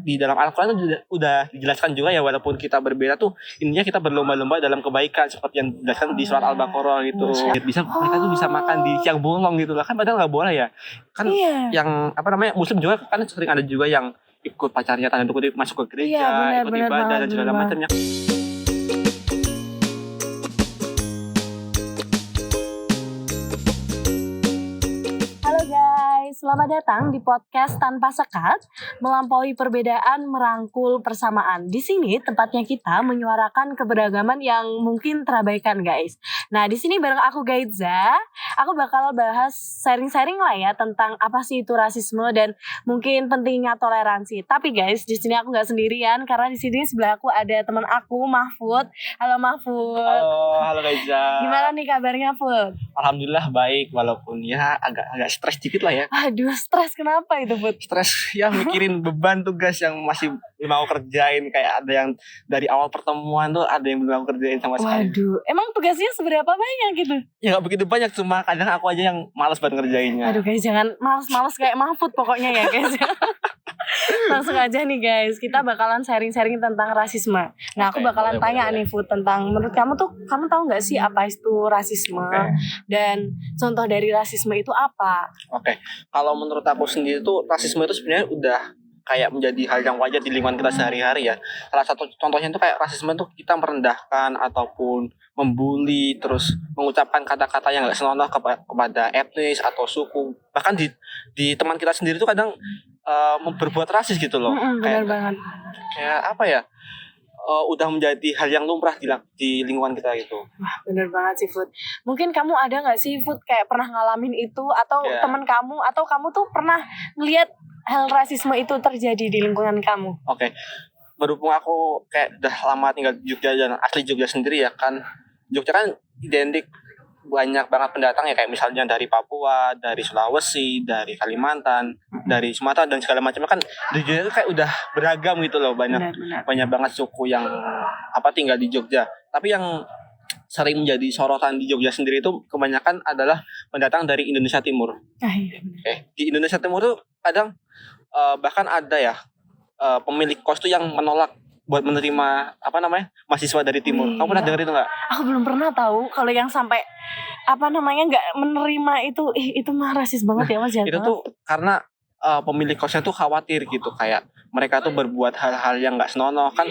di dalam Al-Quran itu udah dijelaskan juga ya, walaupun kita berbeda tuh intinya kita berlomba-lomba dalam kebaikan seperti yang dijelaskan di surat Al-Baqarah gitu. Bisa mereka tuh bisa makan di siang bolong gitu lah, kan padahal nggak boleh ya kan. Yang Muslim juga kan sering ada juga yang ikut pacarnya tanda kutip masuk ke gereja, ikut ibadah dan segala macamnya. Selamat datang di podcast Tanpa Sekat, melampaui perbedaan, merangkul persamaan. Di sini tempatnya kita menyuarakan keberagaman yang mungkin terabaikan, guys. Nah, di sini bareng aku Gaitza, aku bakal bahas sharing-sharing lah ya tentang apa sih itu rasisme dan mungkin pentingnya toleransi. Tapi guys, di sini aku nggak sendirian karena di sini sebelah aku ada teman aku, Mahfud. Halo Mahfud. Halo Gaitza. Gimana nih kabarnya, Fud? Alhamdulillah baik, walaupun ya agak stres dikit lah ya. Aduh, stres kenapa itu, Bud? Stres ya mikirin beban tugas yang masih mau kerjain. Kayak ada yang dari awal pertemuan tuh ada yang belum mau kerjain sama sekali. Waduh, emang tugasnya seberapa banyak gitu? Ya gak begitu banyak, cuma kadang aku aja yang malas banget ngerjainnya. Aduh guys, jangan malas-malas kayak Mahfud pokoknya ya guys. Langsung aja nih guys, kita bakalan sharing-sharing tentang rasisme. Nah, aku bakalan tanya nih Fud tentang, menurut kamu tuh, kamu tahu gak sih apa itu rasisme? Dan contoh dari rasisme itu apa? Kalau menurut aku sendiri tuh rasisme itu sebenarnya udah kayak menjadi hal yang wajar di lingkungan kita sehari-hari ya. Salah satu contohnya itu kayak rasisme tuh kita merendahkan ataupun membuli, terus mengucapkan kata-kata yang gak senonoh kepada etnis atau suku. Bahkan di teman kita sendiri tuh kadang berbuat rasis gitu loh. Benar banget. Kayak apa ya? Udah menjadi hal yang lumrah di lingkungan kita gitu. Wah, bener banget sih Fud. Mungkin kamu ada gak sih Fud kayak pernah ngalamin itu, atau teman kamu, atau kamu tuh pernah ngelihat hal rasisme itu terjadi di lingkungan kamu? Berhubung aku kayak udah lama tinggal di Jogja dan asli Jogja sendiri ya kan. Jogja kan identik banyak banget pendatang ya, kayak misalnya dari Papua, dari Sulawesi, dari Kalimantan, dari Sumatera dan segala macamnya kan. Di Jogja itu kayak udah beragam gitu loh, banyak banget suku yang tinggal di Jogja. Tapi yang sering menjadi sorotan di Jogja sendiri itu kebanyakan adalah pendatang dari Indonesia Timur. Di Indonesia Timur tuh kadang bahkan ada ya pemilik kos tuh yang menolak buat menerima mahasiswa dari timur. Kamu pernah dengar itu nggak? Aku belum pernah tahu kalau yang sampai nggak menerima itu mah rasis banget ya Mas. Itu tuh karena pemilik kosnya tuh khawatir gitu, kayak mereka tuh berbuat hal-hal yang nggak senonoh kan.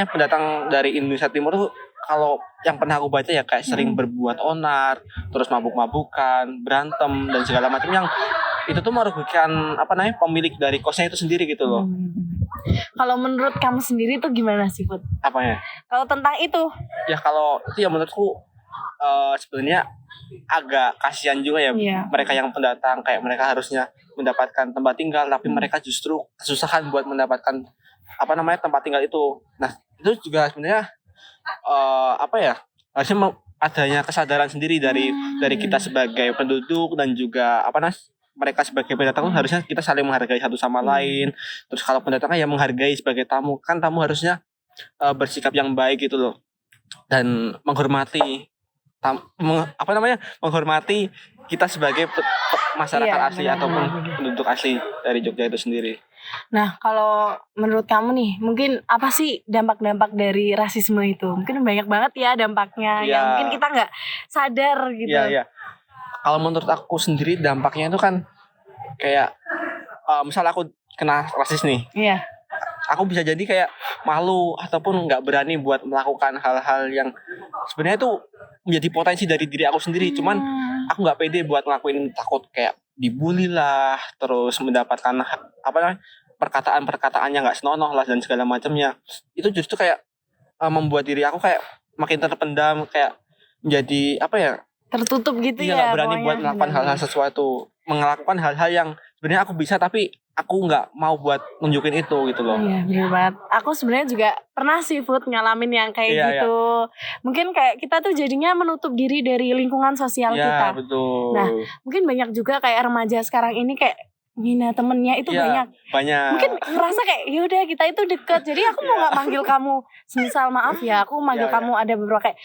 Pendatang dari Indonesia Timur tuh kalau yang pernah aku baca ya kayak sering berbuat onar, terus mabuk-mabukan, berantem dan segala macam, yang itu tuh merugikan pemilik dari kosnya itu sendiri gitu loh. Kalau menurut kamu sendiri tuh gimana sih, Put? Apanya? Kalau tentang itu? Ya kalau itu ya menurutku sebenarnya agak kasihan juga ya. Mereka yang pendatang, kayak mereka harusnya mendapatkan tempat tinggal, tapi mereka justru kesusahan buat mendapatkan tempat tinggal itu. Nah, itu juga sebenarnya harusnya adanya kesadaran sendiri dari kita sebagai penduduk dan juga mereka sebagai pendatang harusnya kita saling menghargai satu sama lain. Terus kalau pendatang ya menghargai sebagai tamu. Kan tamu harusnya bersikap yang baik gitu loh. Dan menghormati menghormati kita sebagai masyarakat asli ataupun penduduk asli dari Jogja itu sendiri. Nah, kalau menurut kamu nih, mungkin apa sih dampak-dampak dari rasisme itu? Mungkin banyak banget ya dampaknya yang mungkin kita nggak sadar gitu. Iya. Kalau menurut aku sendiri dampaknya itu kan kayak misal aku kena rasis nih. Iya. Aku bisa jadi kayak malu ataupun nggak berani buat melakukan hal-hal yang sebenarnya itu menjadi potensi dari diri aku sendiri. Cuman aku nggak pede buat ngelakuin, takut kayak dibully lah, terus mendapatkan perkataan-perkataan yang nggak senonoh lah dan segala macamnya. Itu justru kayak membuat diri aku kayak makin terpendam, kayak menjadi tertutup gitu ya. Nggak berani buat melakukan hal-hal sesuatu, melakukan hal-hal yang sebenarnya aku bisa tapi aku nggak mau buat nunjukin itu gitu loh. Iya benar banget. Aku sebenarnya juga pernah sih ngalamin yang kayak gitu. Mungkin kayak kita tuh jadinya menutup diri dari lingkungan sosial kita. Iya betul. Nah mungkin banyak juga kayak remaja sekarang ini kayak Mina temennya itu banyak. Mungkin ngerasa kayak yaudah kita itu deket, jadi aku mau nggak manggil kamu semisal maaf ya, aku manggil kamu ada beberapa kayak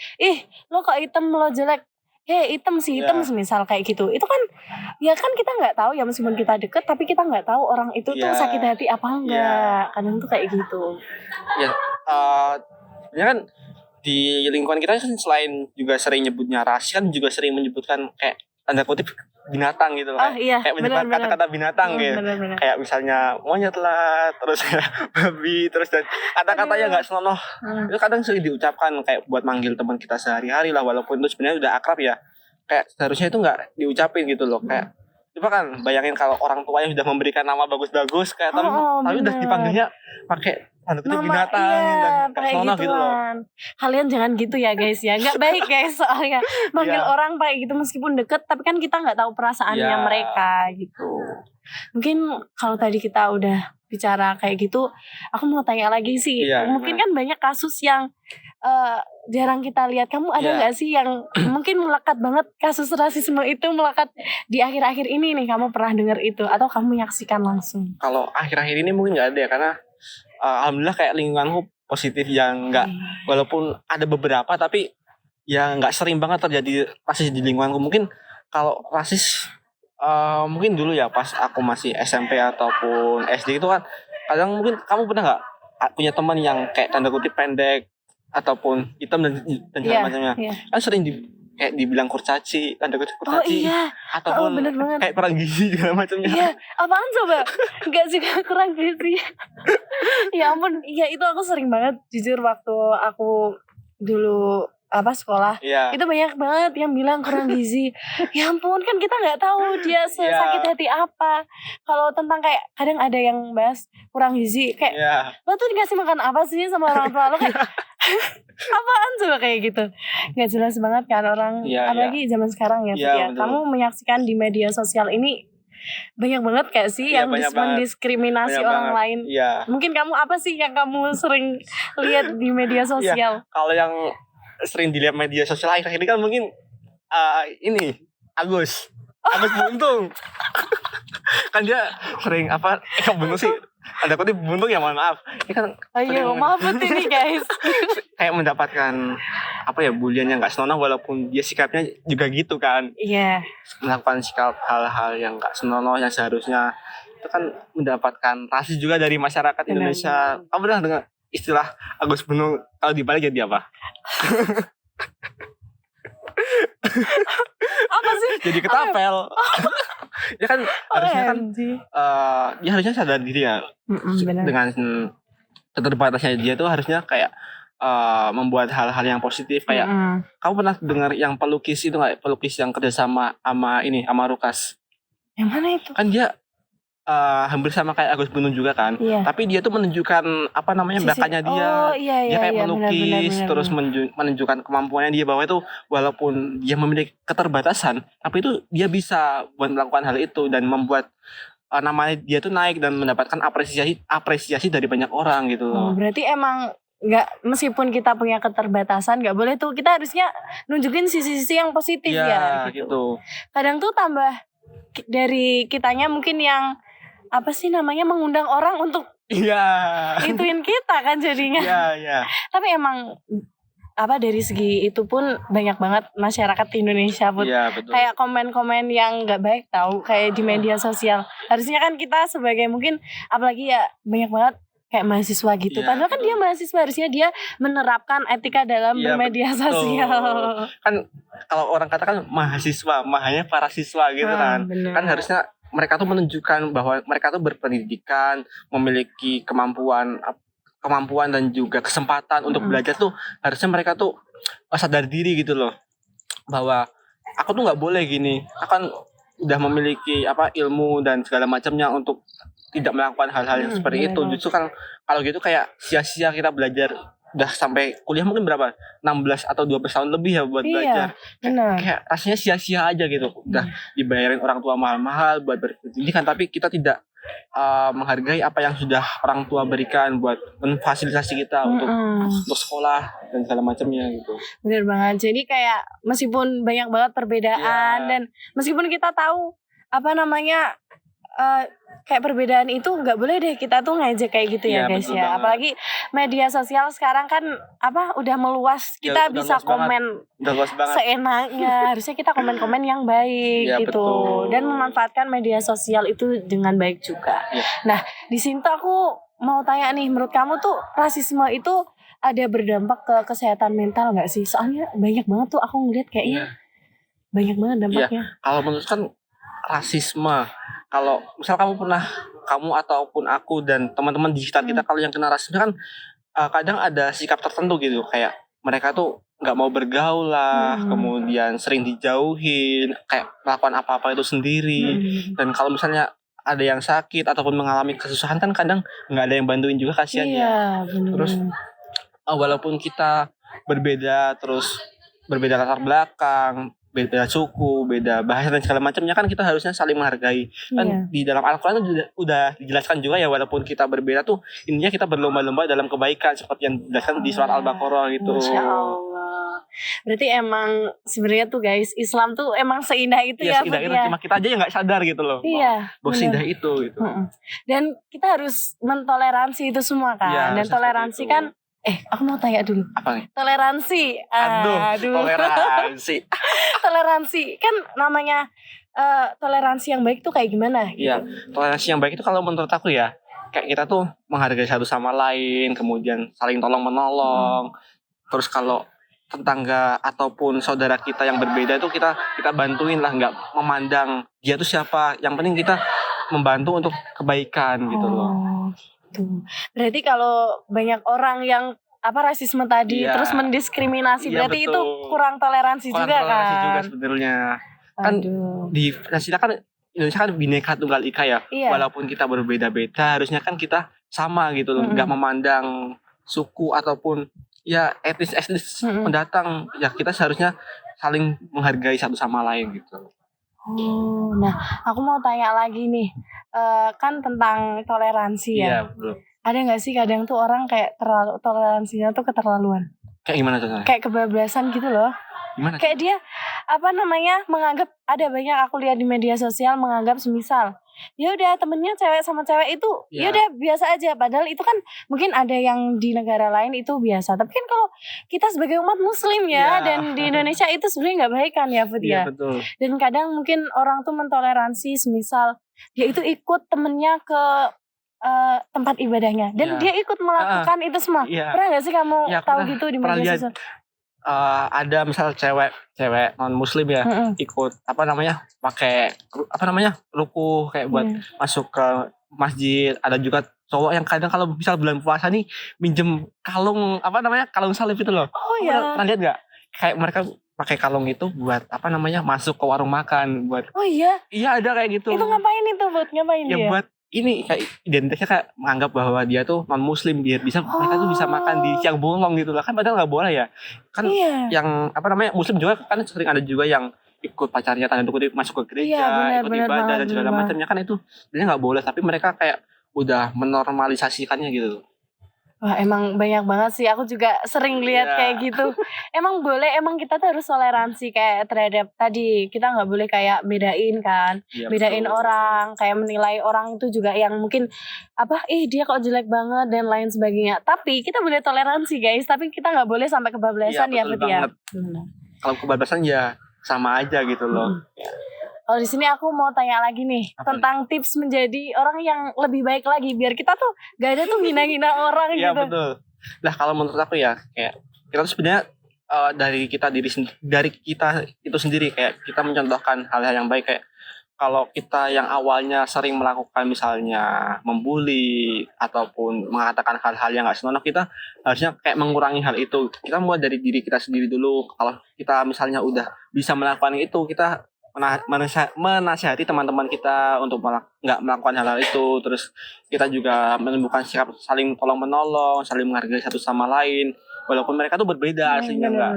lo kok hitam, lo jelek. hitam sih, hitam Iya. misal kayak gitu. Itu kan ya kan kita nggak tahu ya, meskipun kita deket tapi kita nggak tahu orang itu tuh Iya. sakit hati apa Iya. enggak. Kadang tuh kayak gitu. Ya, sebenarnya kan di lingkungan kita kan selain juga sering nyebutnya ras, kan juga sering menyebutkan kayak tanda kutip binatang gitu loh. Oh iya, Kayak menyebut benar-benar. kata-kata binatang gitu. Benar-benar. Kayak misalnya monyet lah, terus babi, terus dan kata-kata yang nggak senonoh. Itu kadang sering diucapkan kayak buat manggil teman kita sehari-hari lah, walaupun itu sebenarnya udah akrab ya. Kayak seharusnya itu nggak diucapin gitu loh. Kayak coba kan bayangin kalau orang tua yang sudah memberikan nama bagus-bagus kayak tapi udah bener. dipanggilnya pakai tanda kutip Nama binatang iya, dan nggak kayak senonoh gitu loh. gituan. Kalian jangan gitu ya guys ya. Nggak baik guys soalnya manggil Iya. orang kayak gitu meskipun deket tapi kan kita nggak tahu perasaannya Iya. mereka gitu. Mungkin kalau tadi kita udah bicara kayak gitu, aku mau tanya lagi sih. Iya, Mungkin gimana? kan banyak kasus yang jarang kita lihat. Kamu ada Iya. nggak sih yang mungkin melekat banget kasus rasisme itu melekat di akhir-akhir ini nih? Kamu pernah dengar itu atau kamu menyaksikan langsung? Kalau akhir-akhir ini mungkin nggak ada ya karena alhamdulillah kayak lingkunganku positif yang nggak, walaupun ada beberapa tapi ya nggak sering banget terjadi rasis di lingkunganku. Mungkin kalau rasis mungkin dulu ya pas aku masih SMP ataupun SD itu kan kadang mungkin kamu pernah nggak punya teman yang kayak tanda kutip pendek ataupun hitam dan segala Iya, macamnya, iya. kan sering kayak dibilang kurcaci, tanda kutip Oh kurcaci, iya, ataupun bener banget. kayak kurang gizi segala macamnya. Iya, apaan coba? Enggak juga kurang gizi. Ya ampun, iya itu aku sering banget jujur waktu aku dulu sekolah. Iya. Itu banyak banget yang bilang kurang gizi. Ya ampun, kan kita nggak tahu dia sakit hati apa. Kalau tentang kayak kadang ada yang bahas kurang gizi kayak Iya. lo tuh dikasih makan apa sih sama orang tua lo kayak apaan coba kayak gitu. Nggak jelas banget kan orang Iya, apalagi zaman sekarang ya. Iya, Fit, ya. betul. Kamu menyaksikan di media sosial ini banyak banget kayak sih Iya, yang banyak banget. mendiskriminasi Banyak orang banget. lain. Iya. Mungkin kamu apa sih yang kamu sering lihat di media sosial? Kalau yang sering dilihat media sosial akhir ini kan mungkin ini Agus Buntung. Kan dia sering buntung sih. Ada kutip buntung ya, mohon maaf. Ini kan Ayo, maaf ini guys. kayak mendapatkan bulian yang nggak senonoh walaupun dia sikapnya juga gitu kan. Iya. Melakukan sikap hal-hal yang nggak senonoh yang seharusnya itu kan mendapatkan rasis juga dari masyarakat Indonesia. Kamu pernah dengar istilah Agus Buntung kalau dibalik jadi apa? Apa sih? Jadi ketapel. Ya kan harusnya kan OMG. dia harusnya sadar diri ya Benar. dengan keterbatasnya dia tuh harusnya kayak membuat hal-hal yang positif kayak kamu pernah dengar yang pelukis itu nggak, pelukis yang kerjasama sama Rukas, Yang mana itu? kan dia hampir sama kayak Agus Buntung juga kan, Iya. tapi dia tuh menunjukkan bakatnya dia. Oh iya Dia kayak iya, melukis benar, terus menunjukkan kemampuannya dia bahwa itu walaupun dia memiliki keterbatasan tapi itu dia bisa buat melakukan hal itu dan membuat namanya dia tuh naik dan mendapatkan apresiasi dari banyak orang gitu Oh, loh. berarti emang nggak, meskipun kita punya keterbatasan nggak boleh tuh, kita harusnya nunjukin sisi-sisi yang positif Iya ya gitu. Kadang tuh tambah dari kitanya mungkin yang mengundang orang untuk Iya. ituin kita kan jadinya. Iya. Tapi emang dari segi itu pun banyak banget masyarakat Indonesia pun Iya betul. kayak komen-komen yang nggak baik tahu kayak di media sosial. Harusnya kan kita sebagai mungkin apalagi ya banyak banget kayak mahasiswa gitu. Iya, Padahal kan betul. dia mahasiswa, harusnya dia menerapkan etika dalam Iya, bermedia betul. sosial. Kan kalau orang katakan mahasiswa, mahanya para siswa gitu kan. Bener. Kan harusnya mereka tuh menunjukkan bahwa mereka tuh berpendidikan, memiliki kemampuan dan juga kesempatan untuk belajar tuh, harusnya mereka tuh sadar diri gitu loh. Bahwa aku tuh nggak boleh gini. Akan udah memiliki ilmu dan segala macamnya untuk tidak melakukan hal-hal yang seperti bener itu. banget. Justru kan kalau gitu kayak sia-sia kita belajar udah sampai kuliah mungkin berapa? 16 atau 12 tahun lebih ya buat belajar. Benar. Kayak rasanya sia-sia aja gitu. Udah dibayarin orang tua mahal-mahal buat berpendidikan tapi kita tidak menghargai apa yang sudah orang tua berikan buat memfasilitasi kita untuk sekolah dan segala macamnya gitu. Bener banget. Jadi kayak meskipun banyak banget perbedaan Iya. dan meskipun kita tahu kayak perbedaan itu nggak boleh deh kita tuh ngejek kayak gitu ya Iya, guys betul ya. banget. Apalagi media sosial sekarang kan udah meluas. Ya, Kita udah bisa luas banget. komen Udah luas banget. seenaknya. Harusnya kita komen-komen yang baik Iya, gitu. betul. Dan memanfaatkan media sosial itu dengan baik juga. Iya. Nah, di sini tuh aku mau tanya nih, menurut kamu tuh rasisme itu ada berdampak ke kesehatan mental nggak sih? Soalnya banyak banget tuh aku ngeliat kayaknya banyak banget dampaknya. Kalau menurut kan rasisme, kalau misal kamu ataupun aku dan teman-teman di sekitar kita kalau yang kena rasisme kan kadang ada sikap tertentu gitu, kayak mereka tuh nggak mau bergaul lah, kemudian sering dijauhin, kayak melakukan apa-apa itu sendiri. Dan kalau misalnya ada yang sakit ataupun mengalami kesusahan kan kadang nggak ada yang bantuin juga, kasihan ya. Iya, benar. Terus walaupun kita berbeda, terus berbeda latar belakang, beda suku, beda bahasa dan segala macamnya, kan kita harusnya saling menghargai. Kan di dalam Al-Quran itu udah dijelaskan juga ya, walaupun kita berbeda tuh intinya kita berlomba-lomba dalam kebaikan, seperti yang dijelaskan di surat Al-Baqarah gitu. Masya Allah. Berarti emang sebenarnya tuh guys, Islam tuh emang seindah itu ya, seindah itu, ya. cuma kita aja yang nggak sadar gitu loh. Iya, bahwa seindah itu gitu. Dan kita harus mentoleransi itu semua kan. Iya, dan toleransi kan aku mau tanya dulu. Apa nih? Toleransi. Aduh. Toleransi. Toleransi kan namanya toleransi yang baik tuh kayak gimana? Gitu. Iya, toleransi yang baik itu kalau menurut aku ya, kayak kita tuh menghargai satu sama lain, kemudian saling tolong menolong. Terus kalau tetangga ataupun saudara kita yang berbeda itu kita bantuin lah, nggak memandang dia tuh siapa. Yang penting kita membantu untuk kebaikan gitu loh. Tuh. Berarti kalau banyak orang yang rasisme tadi terus mendiskriminasi, berarti betul. itu kurang toleransi juga kan? Kurang toleransi juga sebenarnya. Kan di Pancasila kan Indonesia kan Bhinneka Tunggal Ika ya. Iya. Walaupun kita berbeda-beda, harusnya kan kita sama gitu loh, nggak memandang suku ataupun ya etnis pendatang. Ya kita seharusnya saling menghargai satu sama lain gitu. Nah aku mau tanya lagi nih, kan tentang toleransi ya. Iya, betul. Ada nggak sih kadang tuh orang kayak toleransinya tuh keterlaluan? Kayak gimana contohnya? Kayak kebablasan gitu loh. Gimana? Kayak dia menganggap, ada banyak aku lihat di media sosial menganggap semisal ya udah temennya cewek sama cewek itu ya udah biasa aja, padahal itu kan mungkin ada yang di negara lain itu biasa, tapi kan kalau kita sebagai umat muslim ya dan di Indonesia itu sebenarnya nggak baik kan ya Put ya. Betul. Dan kadang mungkin orang tuh mentoleransi semisal dia itu ikut temennya ke tempat ibadahnya dan dia ikut melakukan itu semua. Pernah nggak sih kamu tahu gitu di media sosial? Ada misal cewek non muslim ya, ikut pakai ruku kayak buat masuk ke masjid. Ada juga cowok yang kadang kalau misal bulan puasa nih minjem kalung kalung salib itu loh. Pernah lihat nggak? Kayak mereka pakai kalung itu buat masuk ke warung makan buat. Iya, ada kayak gitu. Itu ngapain itu ngapain ya dia? Buat ini kayak identitasnya kayak menganggap bahwa dia tuh non muslim, biar mereka tuh bisa makan di siang bolong gitu lah, kan padahal nggak boleh ya kan. Yang muslim juga kan sering ada juga yang ikut pacarnya tanda kutip masuk ke gereja, ikut ibadah dan segala macamnya, kan itu sebenarnya nggak boleh, tapi mereka kayak udah menormalisasikannya gitu. Wah, emang banyak banget sih, aku juga sering lihat kayak gitu. Emang boleh, emang kita tuh harus toleransi kayak terhadap tadi, kita nggak boleh kayak bedain kan, bedain orang, kayak menilai orang itu juga yang mungkin dia kok jelek banget dan lain sebagainya. Tapi kita boleh toleransi guys, tapi kita nggak boleh sampai kebablasan ya Put ya. Kalau kebablasan ya sama aja gitu loh. Kalau di sini aku mau tanya lagi nih tentang tips menjadi orang yang lebih baik lagi biar kita tuh gak ada tuh ngina-ngina orang gitu. Iya betul. Nah kalau menurut aku ya kayak kita tuh sebenarnya dari kita itu sendiri, kayak kita mencontohkan hal-hal yang baik. Kayak kalau kita yang awalnya sering melakukan misalnya membuli ataupun mengatakan hal-hal yang gak senonoh, kita harusnya kayak mengurangi hal itu. Kita mulai dari diri kita sendiri dulu. Kalau kita misalnya udah bisa melakukan itu, kita menasihati teman-teman kita untuk nggak melakukan hal-hal itu. Terus kita juga menumbuhkan sikap saling tolong menolong, saling menghargai satu sama lain, walaupun mereka tuh berbeda aslinya enggak.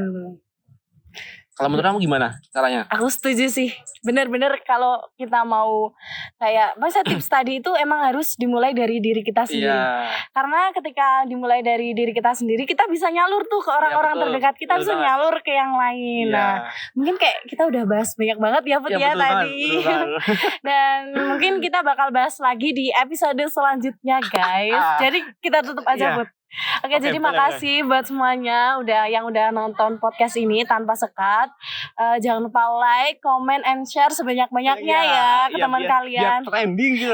Kalau menurut kamu gimana caranya? Aku setuju sih. Bener-bener kalau kita mau kayak masa tips tadi itu emang harus dimulai dari diri kita sendiri. Iya. Karena ketika dimulai dari diri kita sendiri, kita bisa nyalur tuh ke orang-orang betul. terdekat kita, Betul bisa banget. nyalur ke yang lain. Iya. Nah, mungkin kayak kita udah bahas banyak banget ya Put Iya, ya betul banget, tadi. betul banget. Dan mungkin kita bakal bahas lagi di episode selanjutnya guys. Jadi kita tutup aja Iya. Put. Oke, jadi boleh, makasih buat semuanya yang udah nonton podcast ini tanpa sekat. Jangan lupa like, comment, and share sebanyak-banyaknya ya ke Iya, teman biar kalian. trending gitu.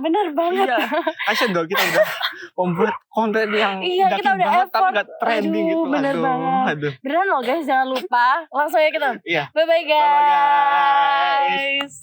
Bener banget. Iya. Kasian dong kita udah membuat konten yang Iya, kita udah banget, tapi effort. gak trending Aduh, gitu. bener banget. Aduh. Beneran loh guys, jangan lupa. Langsung aja kita. Iya. Bye-bye Bye-bye, guys.